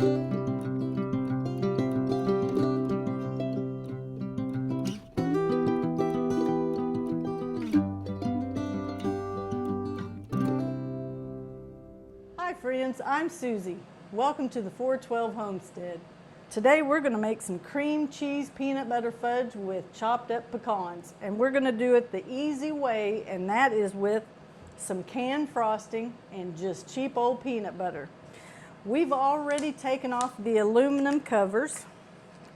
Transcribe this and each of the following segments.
Hi friends, I'm Susie. Welcome to the 412 Homestead. Today we're going to make some cream cheese peanut butter fudge with chopped up pecans, and we're going to do it the easy way, and that is with some canned frosting and just cheap old peanut butter. We've already taken off the aluminum covers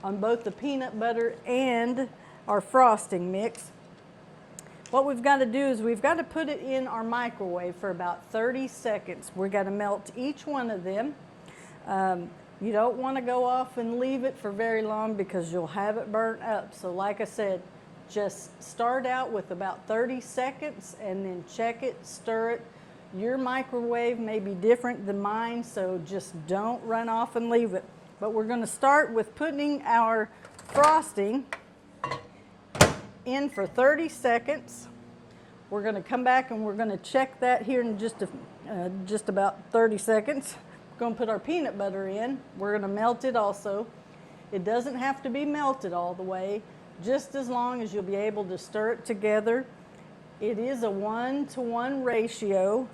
on both the peanut butter and our frosting mix. What we've got to do is we've got to put it in our microwave for about 30 seconds. We've got to melt each one of them. You don't want to go off and leave it for very long because you'll have it burnt up. So like I said, just start out with about 30 seconds and then check it, stir it. Your microwave may be different than mine, so just don't run off and leave it. But we're going to start with putting our frosting in for 30 seconds. We're going to come back and we're going to check that here in just about 30 seconds. We're going to put our peanut butter in. We're going to melt it also. It doesn't have to be melted all the way, just as long as you'll be able to stir it together. It is a 1-to-1 ratio.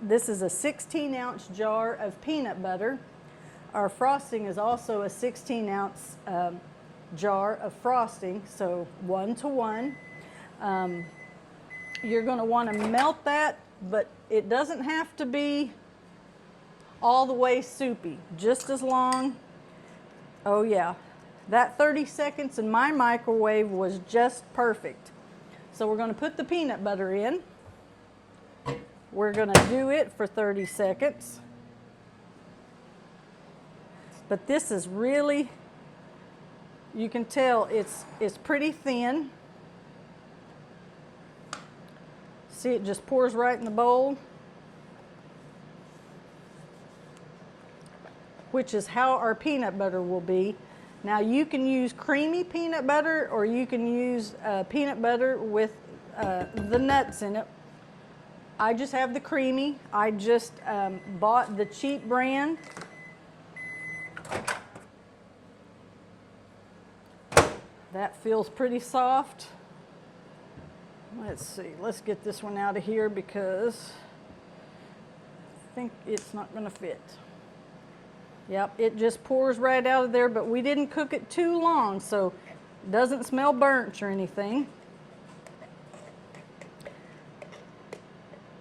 This is a 16-ounce jar of peanut butter. Our frosting is also a 16-ounce jar of frosting, so 1-to-1. You're going to want to melt that, but it doesn't have to be all the way soupy, just as long. Oh yeah, that 30 seconds in my microwave was just perfect. So we're going to put the peanut butter in. We're going to do it for 30 seconds. But this is really, you can tell it's pretty thin. See, it just pours right in the bowl, which is how our peanut butter will be. Now you can use creamy peanut butter, or you can use peanut butter with the nuts in it. I just have the creamy. I just bought the cheap brand. That feels pretty soft. Let's see, let's get this one out of here because I think it's not going to fit. Yep, it just pours right out of there, but we didn't cook it too long, so it doesn't smell burnt or anything.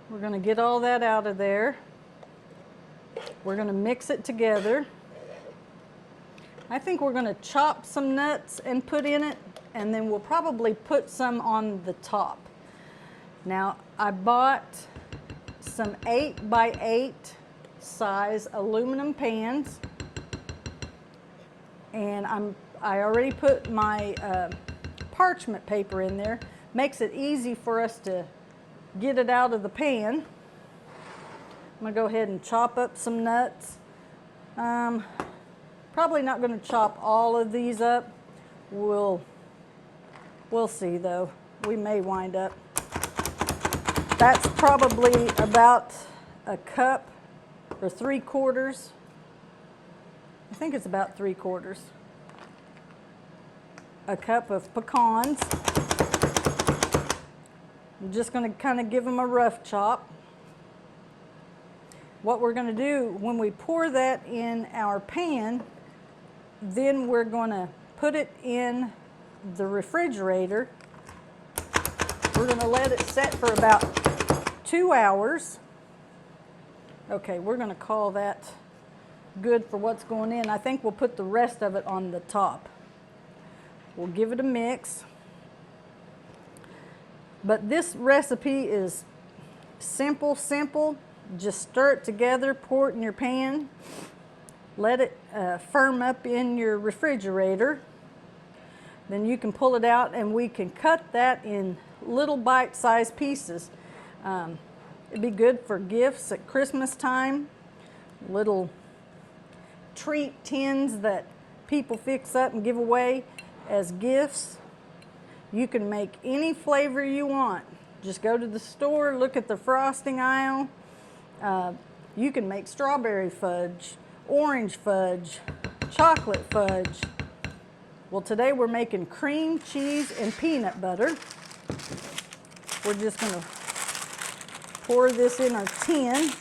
We're going to get all that out of there. We're going to mix it together. I think we're going to chop some nuts and put in it, and then we'll probably put some on the top. Now, I bought some 8x8 size aluminum pans, and I already put my parchment paper in there. Makes it easy for us to get it out of the pan. I'm going to go ahead and chop up some nuts. Probably not going to chop all of these up. We'll see though. We may wind up. That's probably about a cup or 3/4. I think it's about 3/4. A cup of pecans. I'm just going to kind of give them a rough chop. What we're going to do when we pour that in our pan, then we're going to put it in the refrigerator. We're going to let it set for about 2 hours. Okay, we're going to call that good for what's going in. I think we'll put the rest of it on the top. We'll give it a mix. But this recipe is simple. Just stir it together, pour it in your pan, let it firm up in your refrigerator. Then you can pull it out and we can cut that in little bite-sized pieces. It'd be good for gifts at Christmas time, little treat tins that people fix up and give away as gifts. You can make any flavor you want. Just go to the store, look at the frosting aisle. You can make strawberry fudge orange fudge, chocolate fudge. Well, today we're making cream cheese and peanut butter. We're just going to pour this in our tin.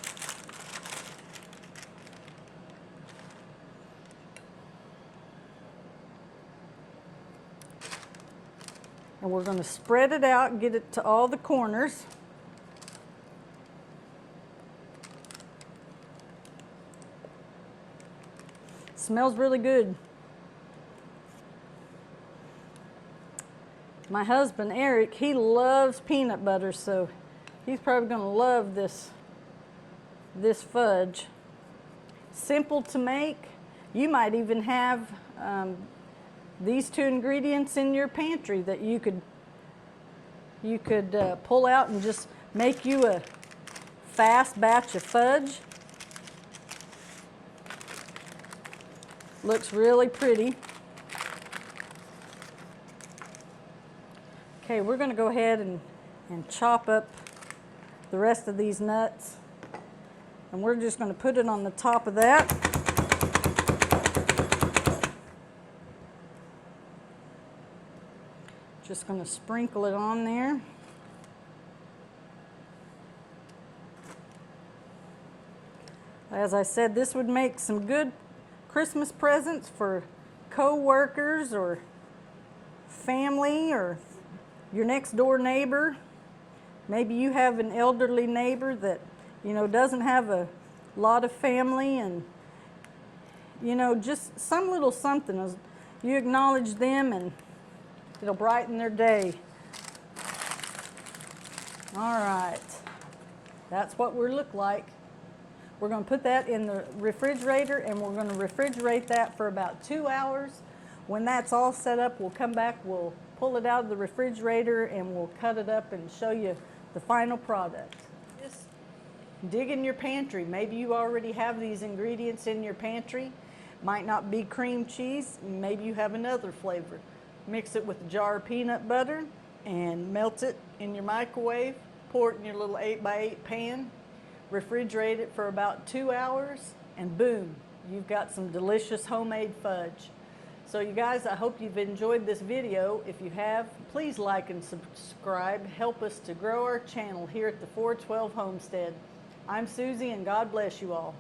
And we're going to spread it out and get it to all the corners. Smells really good. My husband Eric, he loves peanut butter, so he's probably going to love this fudge. Simple to make. You might even have these two ingredients in your pantry that you could pull out and just make you a fast batch of fudge. Looks really pretty. Okay, we're going to go ahead and chop up the rest of these nuts. And we're just going to put it on the top of that. Just going to sprinkle it on there. As I said, this would make some good Christmas presents for co-workers or family or your next door neighbor. Maybe you have an elderly neighbor that, you know, doesn't have a lot of family, and, you know, just some little something as you acknowledge them and it'll brighten their day. All right, that's what we look like. We're going to put that in the refrigerator, and we're going to refrigerate that for about 2 hours. When that's all set up, we'll come back, we'll pull it out of the refrigerator, and we'll cut it up and show you the final product. Just dig in your pantry. Maybe you already have these ingredients in your pantry. Might not be cream cheese, maybe you have another flavor. Mix it with a jar of peanut butter and melt it in your microwave. Pour it in your little 8x8 pan. Refrigerate it for about 2 hours, and boom, you've got some delicious homemade fudge. So you guys, I hope you've enjoyed this video. If you have, please like and subscribe. Help us to grow our channel here at the 412 Homestead. I'm Susie, and God bless you all.